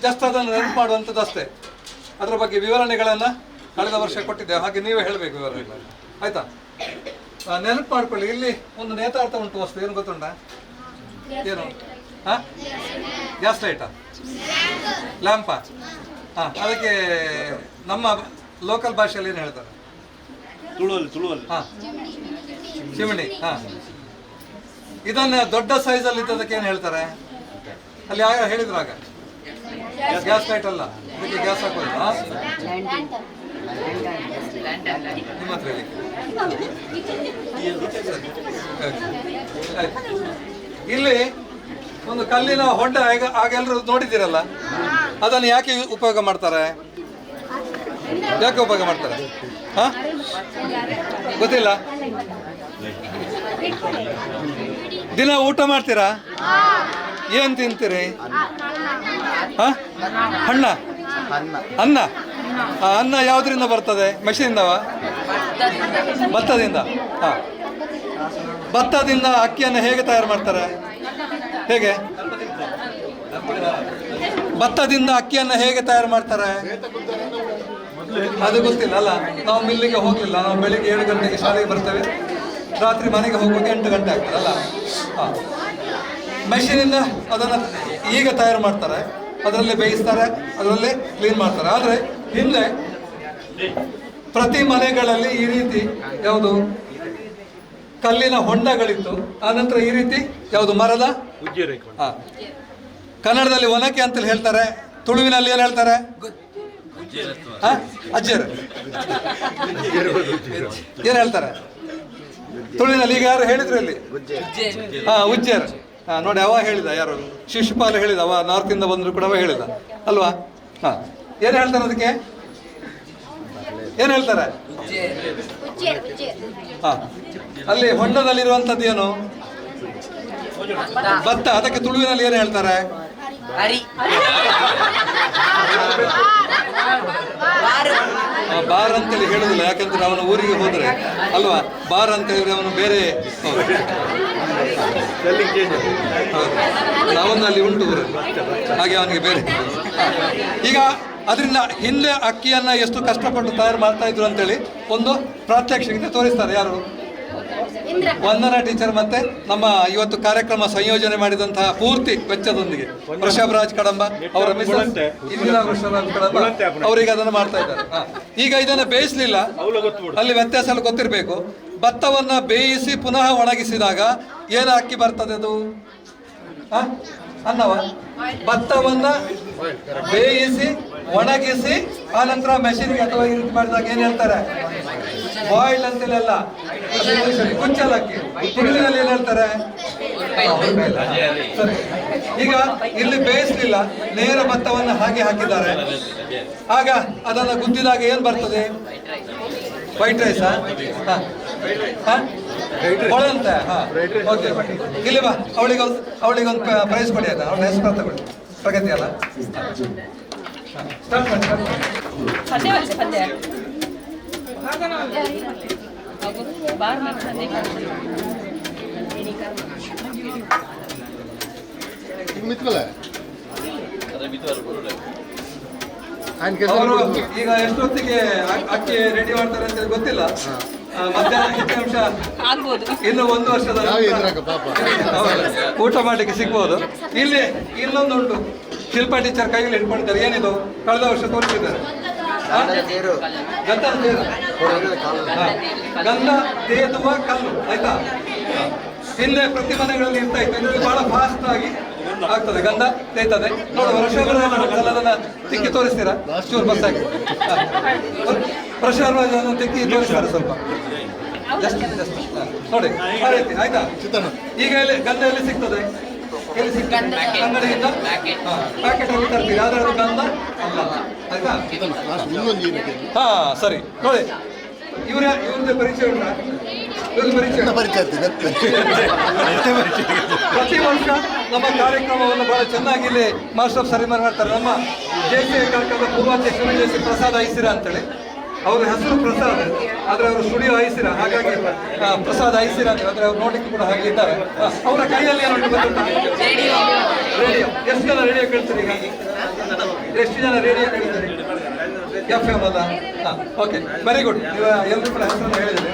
Just ಅದನ್ನು ನೆನಪು ಮಾಡುವಂಥದ್ದು ಅಷ್ಟೇ. ಅದರ ಬಗ್ಗೆ ವಿವರಣೆಗಳನ್ನು ಕಳೆದ ವರ್ಷ ಕೊಟ್ಟಿದ್ದೇವೆ, ಹಾಗೆ ನೀವೇ ಹೇಳಬೇಕು ವಿವರಣೆಗಳನ್ನು, ಆಯಿತಾ? ನೆನಪು ಮಾಡ್ಕೊಳ್ಳಿ. ಇಲ್ಲಿ ಒಂದು ನೇತಾರ್ಥ ಉಂಟು ವಸ್ತು, ಏನು ಗೊತ್ತುಂಟ? ಏನು? ಹಾಂ, ಗ್ಯಾಸ್ ಲೈಟಾ, ಲ್ಯಾಂಪಾ? ಹಾಂ, ಅದಕ್ಕೆ ನಮ್ಮ ಲೋಕಲ್ ಭಾಷೆಯಲ್ಲಿ ಏನು ಹೇಳ್ತಾರೆ? ಹಾಂ, ಚಿಮಣಿ. ಹಾಂ, ಇದನ್ನು ದೊಡ್ಡ ಸೈಜಲ್ಲಿ ಇದ್ದದಕ್ಕೆ ಏನು ಹೇಳ್ತಾರೆ? ಅಲ್ಲಿ ಆಗ ಹೇಳಿದ್ರು, ಆಗ ಗ್ಯಾಸ್ ಲೈಟ್ ಅಲ್ಲ, ಇದಕ್ಕೆ ಗ್ಯಾಸ್ ಹಾಕೋದು. ನಿಮ್ಮ ಹತ್ರ ಹೇಳಿ. ಇಲ್ಲಿ ಒಂದು ಕಲ್ಲಿನ ಹೊಂಡ ಆಗೆಲ್ಲರೂ ನೋಡಿದ್ದೀರಲ್ಲ, ಅದನ್ನು ಯಾಕೆ ಉಪಯೋಗ ಮಾಡ್ತಾರೆ? ಯಾಕೆ ಉಪಯೋಗ ಮಾಡ್ತಾರೆ? ಹಾಂ, ಗೊತ್ತಿಲ್ಲ. ದಿನ ಊಟ ಮಾಡ್ತೀರಾ? ಏನು ತಿಂತೀರಿ? ಹಾಂ, ಹಣ್ಣ, ಅನ್ನ. ಅನ್ನ ಯಾವುದರಿಂದ ಬರ್ತದೆ? ಮೆಷಿನಿಂದವ? ಭತ್ತದಿಂದ. ಹಾಂ, ಭತ್ತದಿಂದ ಅಕ್ಕಿಯನ್ನು ಹೇಗೆ ತಯಾರು ಮಾಡ್ತಾರೆ? ಹೇಗೆ? ಭತ್ತದಿಂದ ಅಕ್ಕಿಯನ್ನು ಹೇಗೆ ತಯಾರು ಮಾಡ್ತಾರೆ? ಅದು ಗೊತ್ತಿಲ್ಲ ಅಲ್ಲ. ನಾವು ಮಿಲ್ಲಿಗೆ ಹೋಗಲಿಲ್ಲ, ನಾವು ಬೆಳಿಗ್ಗೆ 7 ಗಂಟೆಗೆ ಶಾಲೆಗೆ ಬರ್ತೇವೆ, ರಾತ್ರಿ ಮನೆಗೆ ಹೋಗುವಾಗ 8 ಗಂಟೆ ಆಗ್ತದಲ್ಲ. ಹಾಂ, ಮೆಷಿನಿಂದ ಅದನ್ನು ಈಗ ತಯಾರು ಮಾಡ್ತಾರೆ, ಅದರಲ್ಲಿ ಬೇಯಿಸ್ತಾರೆ, ಅದರಲ್ಲಿ ಕ್ಲೀನ್ ಮಾಡ್ತಾರೆ. ಆದರೆ ಹಿಂದೆ ಪ್ರತಿ ಮನೆಗಳಲ್ಲಿ ಈ ರೀತಿ ಯಾವುದು ಕಲ್ಲಿನ ಹೊಂಡಗಳಿತ್ತು. ಆನಂತರ ಈ ರೀತಿ ಯಾವುದು ಮರದ, ಹಾಂ, ಕನ್ನಡದಲ್ಲಿ ಒನಕೆ ಅಂತೇಳಿ ಹೇಳ್ತಾರೆ, ತುಳುವಿನಲ್ಲಿ ಏನು ಹೇಳ್ತಾರೆ? ಹಾಂ, ಅಜ್ಜರು ಏನು ಹೇಳ್ತಾರೆ ತುಳುವಿನಲ್ಲಿ? ಈಗ ಯಾರು ಹೇಳಿದ್ರು ಇಲ್ಲಿ? ಹಾಂ, ಉಜ್ಜೇರ್. ಹಾಂ, ನೋಡಿ, ಅವ ಹೇಳಿದ, ಯಾರು? ಶಿಶುಪಾಲ ಹೇಳಿದ, ಅವ ನಾರ್ತಿಂದ ಬಂದರೂ ಕೂಡ ಅವ ಹೇಳಿದ ಅಲ್ವಾ? ಹಾಂ, ಏನು ಹೇಳ್ತಾರೆ ಅದಕ್ಕೆ? ಏನು ಹೇಳ್ತಾರೆ? ಹಾಂ, ಅಲ್ಲಿ ಹೊಂಡದಲ್ಲಿರುವಂಥದ್ದು ಏನು? ಭತ್ತ. ಅದಕ್ಕೆ ತುಳುವಿನಲ್ಲಿ ಏನು ಹೇಳ್ತಾರೆ? ಬಾರ್ ಅಂತೇಳಿ ಹೇಳುದಿಲ್ಲ, ಯಾಕಂದ್ರೆ ಅವನ ಊರಿಗೆ ಹೋದ್ರೆ ಅಲ್ವಾ, ಬಾರ್ ಅಂತ ಹೇಳಿದ್ರೆ ಅವನು ಬೇರೆ ಅವನಲ್ಲಿ ಉಂಟು ಊರು, ಹಾಗೆ ಅವನಿಗೆ ಬೇರೆ. ಈಗ ಅದರಿಂದ ಹಿಂದೆ ಅಕ್ಕಿಯನ್ನ ಎಷ್ಟು ಕಷ್ಟಪಟ್ಟು ತಯಾರು ಮಾಡ್ತಾ ಇದ್ರು ಅಂತೇಳಿ ಒಂದು ಪ್ರಾತ್ಯಕ್ಷಿಕತೆ ತೋರಿಸ್ತಾರೆ. ಯಾರು? ವಂದನಾ ಟೀಚರ್ ಮತ್ತೆ ನಮ್ಮ ಇವತ್ತು ಕಾರ್ಯಕ್ರಮ ಸಂಯೋಜನೆ ಮಾಡಿದಂತಹ ಪೂರ್ತಿ ವೆಚ್ಚದೊಂದಿಗೆ ವೃಷಭರಾಜ್ ಕಡಂಬ ಅವರ ಮಿಸಸ್ ಇಂದಿರಾ ವೃಷಭರಾಜ್ ಕಡಂಬ ಅವರಿಗೆ ಅದನ್ನು ಮಾಡ್ತಾ ಇದ್ದಾರೆ. ಈಗ ಇದನ್ನು ಬೇಯಿಸಲಿಲ್ಲ, ಅಲ್ಲಿ ವ್ಯತ್ಯಾಸ ಎಲ್ಲ ಗೊತ್ತಿರಬೇಕು. ಭತ್ತವನ್ನ ಬೇಯಿಸಿ ಪುನಃ ಒಣಗಿಸಿದಾಗ ಏನು ಅಕ್ಕಿ ಬರ್ತದೆ? ಅದು ಅನ್ನವ. ಭತ್ತವನ್ನ ಬೇಯಿಸಿ ಒಣಗಿಸಿ ಆನಂತರ ಮೆಷಿನ್ಗೆ ಅಥವಾ ಈ ರೀತಿ ಮಾಡಿದಾಗ ಏನು ಹೇಳ್ತಾರೆ? ಬಾಯ್ಲ್ಡ್ ಅಂತೇಳಿ ಅಲ್ಲ, ಕುಚ್ಚಲಕ್ಕಿ. ತುಳುವಿನಲ್ಲಿ ಏನು ಹೇಳ್ತಾರೆ? ಸರಿ. ಈಗ ಇಲ್ಲಿ ಬೇಯಿಸಲಿಲ್ಲ, ನೇರ ಭತ್ತವನ್ನು ಹಾಗೆ ಹಾಕಿದ್ದಾರೆ. ಆಗ ಅದನ್ನು ಗುದ್ದಿದಾಗ ಏನು ಬರ್ತದೆ? ವೈಟ್ ರೈಸಾ? ಹೊಳಂತ. ಹಾಂ, ಓಕೆ. ಇಲ್ಲಿ ಬಾ, ಅವಳಿಗೊಂದು ಪ್ರೈಸ್ ಕೊಡಿ ಆಯ್ತಾ? ಅವಳ ಹೆಸರು ತಗೊಳ್ಳಿ. ಪ್ರಗತಿ ಅಲ್ಲ? ಸ್ಟಾರ್ಟ್ ಮಾಡಿ. ಅವರು ಈಗ ಎಷ್ಟೊತ್ತಿಗೆ ಅಕ್ಕಿ ರೆಡಿ ಮಾಡ್ತಾರೆ ಅಂತ ಗೊತ್ತಿಲ್ಲ. ಮಧ್ಯಾಹ್ನ ಹೆಚ್ಚು ನಿಮಿಷ ಆಗ್ಬೋದು, ಇನ್ನು 1 ವರ್ಷದ ಊಟ ಮಾಡಲಿಕ್ಕೆ ಸಿಗ್ಬೋದು. ಇಲ್ಲಿ ಇನ್ನೊಂದು ಉಂಟು, ಶಿಲ್ಪಾ ಟೀಚರ್ ಕೈಯಲ್ಲಿ ಇಟ್ಕೊಂಡಿದ್ದಾರೆ. ಏನಿದು? ಕಳೆದ ವರ್ಷ ತೋರಿಸಿದ್ದಾರೆ. ಗಂಧ ತೇದುವ ಕಲ್ಲು, ಆಯ್ತಾ? ಹಿಂದೆ ಪ್ರತಿ ಮನೆಗಳಲ್ಲಿ ಇರ್ತಾ ಇತ್ತು. ಇದರಲ್ಲಿ ಬಹಳ ಫಾಸ್ಟ್ ಆಗಿ ಆಗ್ತದೆ, ಗಂಧ ತೇಯ್ತದೆ. ನೋಡಿ, ವರ್ಷ ತಿಕ್ಕಿ ತೋರಿಸ್ತೀರಾ? ಚೂರು ಬಸ್ ಆಗಿ ಪ್ರಶಾರವನ್ನು ತಿಕ್ಕಿ ತೋರಿಸ್ತಾರೆ ಸ್ವಲ್ಪ. ನೋಡಿ ಆ ರೀತಿ, ಆಯ್ತಾ? ಈಗ ಇಲ್ಲಿ ಗಂಧ ಎಲ್ಲಿ ಸಿಗ್ತದೆ? ಎಲ್ಲಿ ಸಿಗ್ತದೆ? ಅಂಗಡಿಯಿಂದ ಪ್ಯಾಕೆಟ್ ಅಲ್ಲಿ ತರ್ತೀವಿ, ಆದ್ರೆ ಅದು ಗಂಧ ಅಲ್ಲ, ಆಯ್ತಾ? ಹಾ, ಸರಿ. ನೋಡಿ, ಇವ್ರದ್ದೇ ಪರಿಚಯ ಉಂಟಾ? ಪ್ರತಿ ವರ್ಷ ನಮ್ಮ ಕಾರ್ಯಕ್ರಮವನ್ನು ಬಹಳ ಚೆನ್ನಾಗಿ ಇಲ್ಲಿ ಮಾಸ್ಟರ್ ಆಫ್ ಸೆರೆಮನಿ ಮಾಡ್ತಾರೆ. ನಮ್ಮ ಜೆ.ಸಿ. ಕಾರ್ಯಕ್ರಮದ ಪೂರ್ವಾಧ್ಯಕ್ಷರು ಜೆ.ಸಿ. ಪ್ರಸಾದ್ ಐಸಿರಾ ಅಂತೇಳಿ. ಅವ್ರ ಹೆಸರು ಪ್ರಸಾದ್, ಆದರೆ ಅವರು ಸ್ಟುಡಿಯೋ ಐಸಿರಾ, ಹಾಗಾಗಿ ಪ್ರಸಾದ್ ಐಸಿರಾ ಅಂತ. ಆದರೆ ಅವ್ರು ನೋಡ್ಲಿಕ್ಕೆ ಕೂಡ ಹಾಗೆ ಇದ್ದಾರೆ. ಅವರ ಕೈಯಲ್ಲಿ ಏನು ಗೊತ್ತುಂಟಾ? ರೇಡಿಯೋ. ಎಷ್ಟು ಜನ ರೇಡಿಯೋ ಕೇಳ್ತೀರಿ ಈಗ? ಎಷ್ಟು ಜನ ರೇಡಿಯೋ ಕೇಳಿದ್ದೀರಿ? ಎಫ್ ಎಮ್ ಅಲ್ಲ? ಹಾಂ, ಓಕೆ, ವೆರಿ ಗುಡ್. ನೀವು ಎಲ್ಲರೂ ಕೂಡ ಹೆಸರನ್ನು ಹೇಳಿದ್ದೀರಿ.